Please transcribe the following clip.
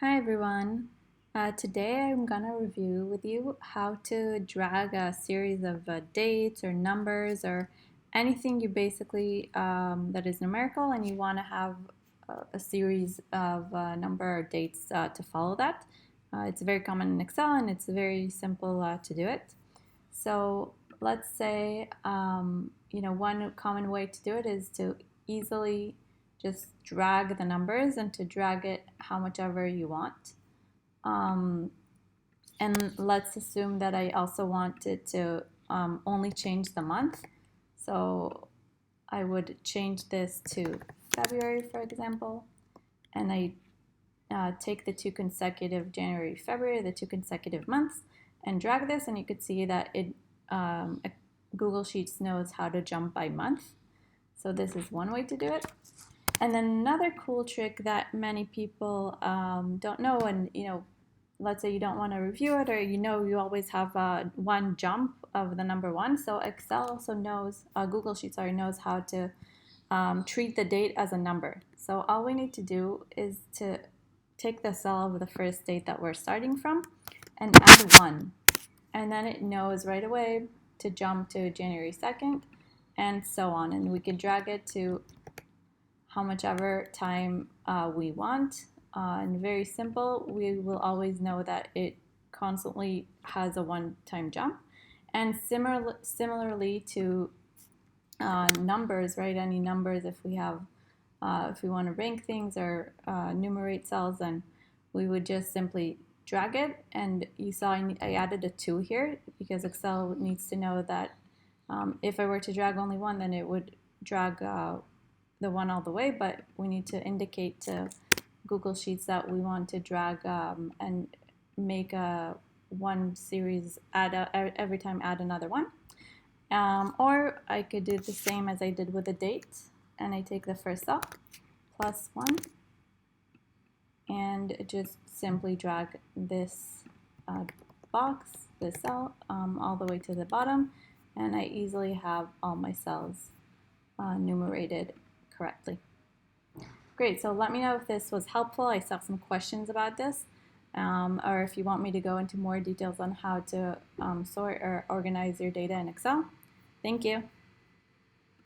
Hi everyone. Today I'm gonna review with you how to drag a series of dates or numbers or anything you basically that is numerical and you want to have a series of number or dates to follow that. It's very common in Excel and it's very simple to do it. So let's say one common way to do it is to easily just drag the numbers and to drag it how much ever you want. Um, and let's assume that I also wanted to only change the month. So I would change this to February, for example, and I take the two consecutive January, February, the two consecutive months, and drag this, and you could see that Google Sheets knows how to jump by month. So this is one way to do it. And then another cool trick that many people don't know, and let's say you don't want to review it, or you always have one jump of the number one. So Excel also knows, Google Sheets knows how to treat the date as a number. So all we need to do is to take the cell of the first date that we're starting from and add 1. And then it knows right away to jump to January 2nd and so on. And we can drag it to how much ever time we want. And very simple, we will always know that it constantly has a one-time jump. And similarly to numbers, right? Any numbers, if we want to rank things or numerate cells, then we would just simply drag it. And you saw I added a 2 here because Excel needs to know that if I were to drag only 1, then it would drag the 1 all the way, but we need to indicate to Google Sheets that we want to drag and make a one series, every time add another 1. Or I could do the same as I did with the date, and I take the first cell, plus 1, and just simply drag this box, this cell, all the way to the bottom, and I easily have all my cells numerated correctly. Great, so let me know if this was helpful. I saw some questions about this, or if you want me to go into more details on how to sort or organize your data in Excel. Thank you.